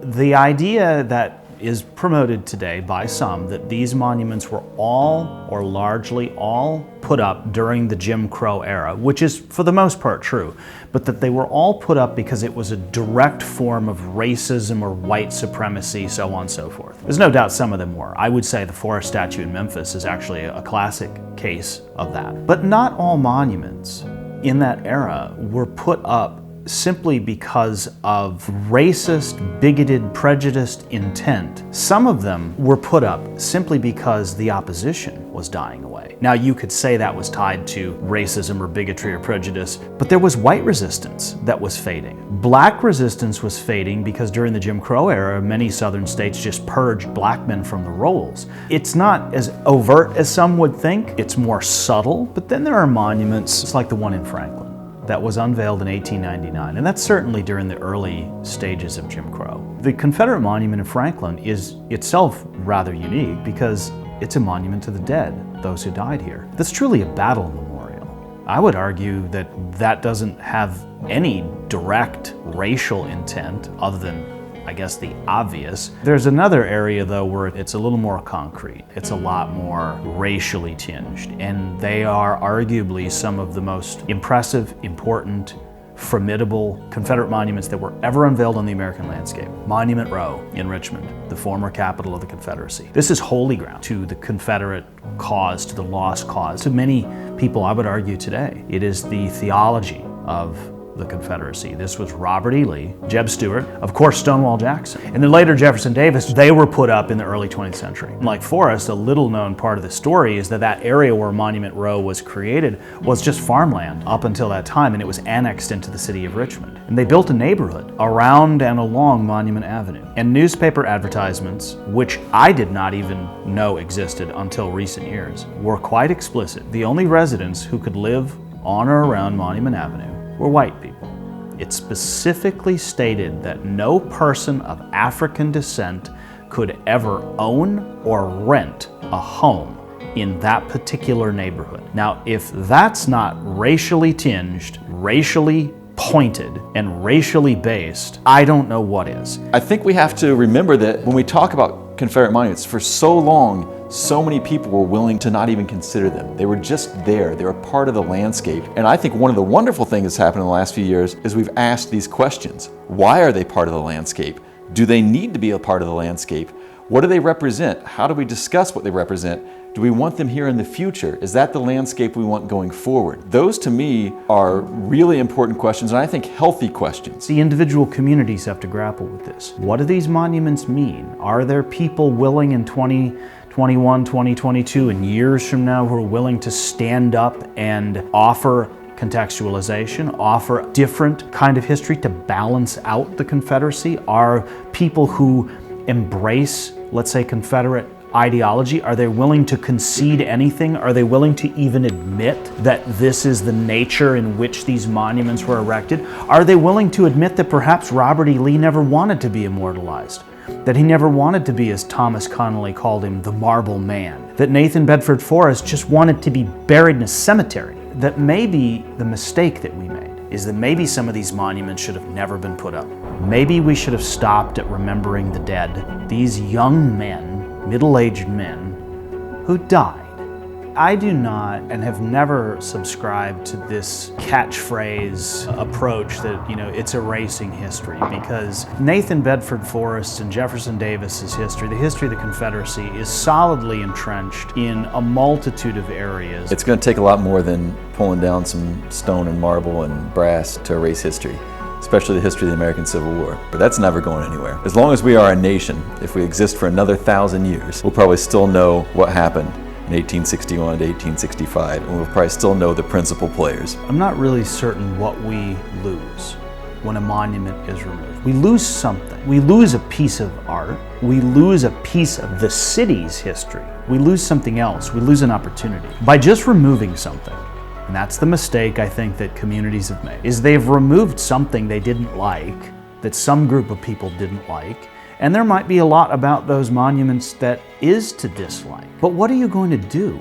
The idea that is promoted today by some that these monuments were all or largely all put up during the Jim Crow era, which is for the most part true, but that they were all put up because it was a direct form of racism or white supremacy, so on and so forth. There's no doubt some of them were. I would say the Forrest statue in Memphis is actually a classic case of that. But not all monuments in that era were put up simply because of racist, bigoted, prejudiced intent. Some of them were put up simply because the opposition was dying away. Now, you could say that was tied to racism or bigotry or prejudice, but there was white resistance that was fading. Black resistance was fading because during the Jim Crow era, many southern states just purged black men from the rolls. It's not as overt as some would think. It's more subtle, but then there are monuments like the one in Franklin that was unveiled in 1899, and that's certainly during the early stages of Jim Crow. The Confederate monument in Franklin is itself rather unique because it's a monument to the dead, those who died here. That's truly a battle memorial. I would argue that that doesn't have any direct racial intent other than, I guess, the obvious. There's another area though where it's a little more concrete. It's a lot more racially tinged, and they are arguably some of the most impressive, important, formidable Confederate monuments that were ever unveiled on the American landscape. Monument Row in Richmond, the former capital of the Confederacy. This is holy ground to the Confederate cause, to the lost cause. To many people, I would argue today, it is the theology of the Confederacy. This was Robert E. Lee, Jeb Stuart, of course Stonewall Jackson, and then later Jefferson Davis. They were put up in the early 20th century. Like Forrest, a little known part of the story is that that area where Monument Row was created was just farmland up until that time, and it was annexed into the city of Richmond. And they built a neighborhood around and along Monument Avenue. And newspaper advertisements, which I did not even know existed until recent years, were quite explicit. The only residents who could live on or around Monument Avenue were white people. It specifically stated that no person of African descent could ever own or rent a home in that particular neighborhood. Now, if that's not racially tinged, racially pointed, and racially based, I don't know what is. I think we have to remember that when we talk about Confederate monuments, for so long, so many people were willing to not even consider them. They were just there. They were part of the landscape. And I think one of the wonderful things that's happened in the last few years is we've asked these questions. Why are they part of the landscape? Do they need to be a part of the landscape? What do they represent? How do we discuss what they represent? Do we want them here in the future? Is that the landscape we want going forward? Those, to me, are really important questions, and I think healthy questions. The individual communities have to grapple with this. What do these monuments mean? Are there people willing in 2021, 2022, and years from now who are willing to stand up and offer contextualization, offer a different kind of history to balance out the Confederacy? Are people who embrace, let's say, Confederate ideology, are they willing to concede anything? Are they willing to even admit that this is the nature in which these monuments were erected? Are they willing to admit that perhaps Robert E. Lee never wanted to be immortalized? That he never wanted to be, as Thomas Connolly called him, the marble man? That Nathan Bedford Forrest just wanted to be buried in a cemetery? That maybe the mistake that we made is that maybe some of these monuments should have never been put up. Maybe we should have stopped at remembering the dead, these young men, middle-aged men who died. I do not and have never subscribed to this catchphrase approach that, it's erasing history, because Nathan Bedford Forrest and Jefferson Davis's history, the history of the Confederacy, is solidly entrenched in a multitude of areas. It's going to take a lot more than pulling down some stone and marble and brass to erase history, especially the history of the American Civil War. But that's never going anywhere. As long as we are a nation, if we exist for another 1,000 years, we'll probably still know what happened in 1861 to 1865, and we'll probably still know the principal players. I'm not really certain what we lose when a monument is removed. We lose something. We lose a piece of art. We lose a piece of the city's history. We lose something else. We lose an opportunity. By just removing something, and that's the mistake I think that communities have made, is they've removed something they didn't like, that some group of people didn't like, and there might be a lot about those monuments that is to dislike. But what are you going to do?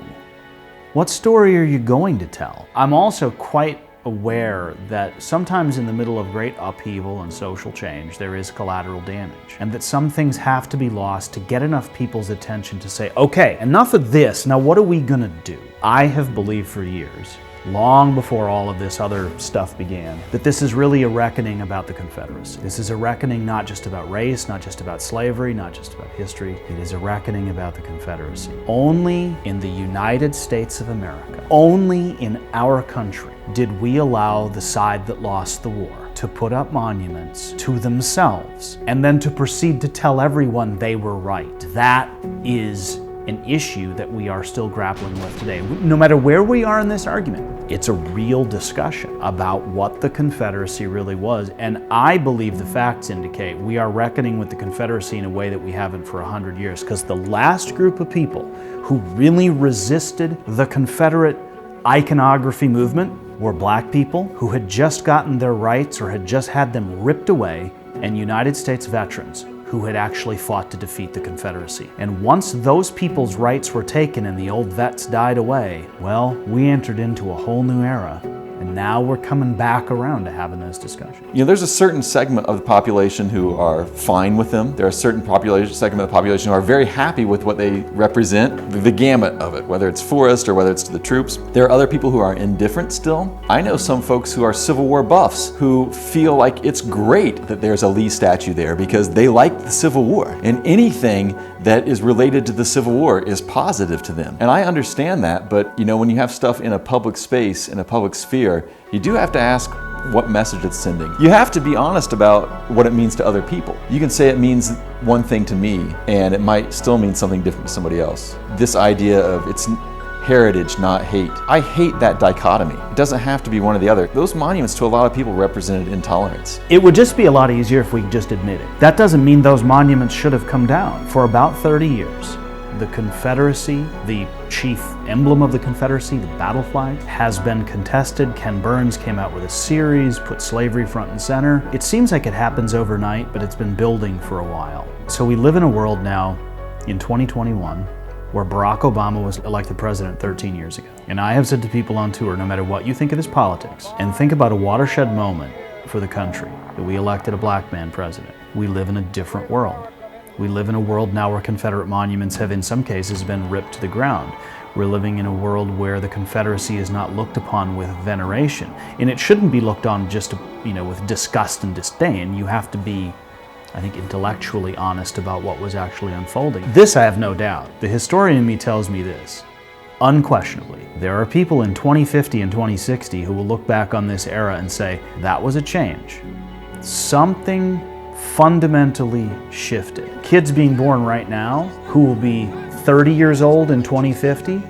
What story are you going to tell? I'm also quite aware that sometimes in the middle of great upheaval and social change, there is collateral damage, and that some things have to be lost to get enough people's attention to say, okay, enough of this, now what are we gonna do? I have believed for years, long before all of this other stuff began, that this is really a reckoning about the Confederacy. This is a reckoning not just about race, not just about slavery, not just about history. It is a reckoning about the Confederacy. Only in the United States of America, only in our country, did we allow the side that lost the war to put up monuments to themselves and then to proceed to tell everyone they were right. That is an issue that we are still grappling with today. No matter where we are in this argument, it's a real discussion about what the Confederacy really was. And I believe the facts indicate we are reckoning with the Confederacy in a way that we haven't for 100 years, because the last group of people who really resisted the Confederate iconography movement were black people who had just gotten their rights or had just had them ripped away, and United States veterans who had actually fought to defeat the Confederacy. And once those people's rights were taken and the old vets died away, well, we entered into a whole new era. And now we're coming back around to having those discussions. You know, there's a certain segment of the population who are fine with them. There are a certain segment of the population who are very happy with what they represent, the gamut of it, whether it's forest or whether it's to the troops. There are other people who are indifferent still. I know some folks who are Civil War buffs who feel like it's great that there's a Lee statue there because they like the Civil War. And anything that is related to the Civil War is positive to them. And I understand that, but you know, when you have stuff in a public space, in a public sphere, you do have to ask what message it's sending. You have to be honest about what it means to other people. You can say it means one thing to me, and it might still mean something different to somebody else. This idea of it's heritage, not hate. I hate that dichotomy. It doesn't have to be one or the other. Those monuments to a lot of people represented intolerance. It would just be a lot easier if we could just admit it. That doesn't mean those monuments should have come down. For about 30 years, the Confederacy, the chief emblem of the Confederacy, the battle flag, has been contested. Ken Burns came out with a series, put slavery front and center. It seems like it happens overnight, but it's been building for a while. So we live in a world now, in 2021, where Barack Obama was elected president 13 years ago. And I have said to people on tour, no matter what you think of his politics, and think about a watershed moment for the country, that we elected a black man president. We live in a different world. We live in a world now where Confederate monuments have in some cases been ripped to the ground. We're living in a world where the Confederacy is not looked upon with veneration. And it shouldn't be looked on just, with disgust and disdain. You have to be, I think, intellectually honest about what was actually unfolding. This I have no doubt. The historian in me tells me this. Unquestionably, there are people in 2050 and 2060 who will look back on this era and say, that was a change. Something fundamentally shifted. Kids being born right now, who will be 30 years old in 2050,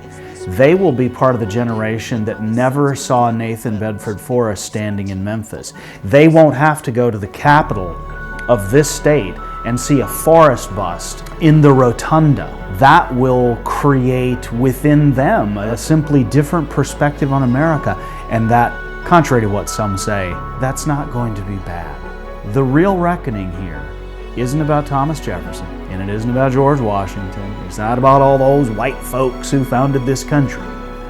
they will be part of the generation that never saw Nathan Bedford Forrest standing in Memphis. They won't have to go to the capital of this state and see a Forrest bust in the rotunda. That will create within them a simply different perspective on America, and that, contrary to what some say, that's not going to be bad. The real reckoning here isn't about Thomas Jefferson, and it isn't about George Washington. It's not about all those white folks who founded this country.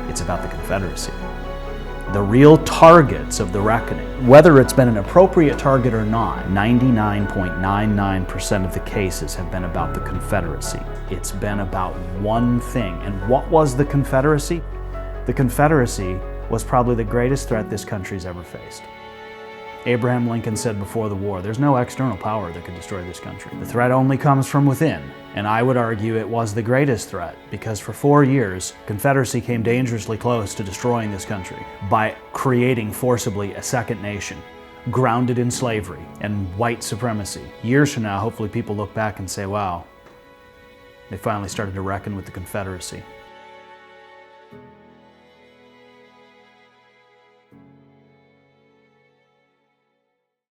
It's about the Confederacy. The real targets of the reckoning, whether it's been an appropriate target or not, 99.99% of the cases have been about the Confederacy. It's been about one thing. And what was the Confederacy? The Confederacy was probably the greatest threat this country's ever faced. Abraham Lincoln said before the war, there's no external power that could destroy this country. The threat only comes from within. And I would argue it was the greatest threat, because for 4 years, Confederacy came dangerously close to destroying this country by creating forcibly a second nation, grounded in slavery and white supremacy. Years from now, hopefully people look back and say, wow, they finally started to reckon with the Confederacy.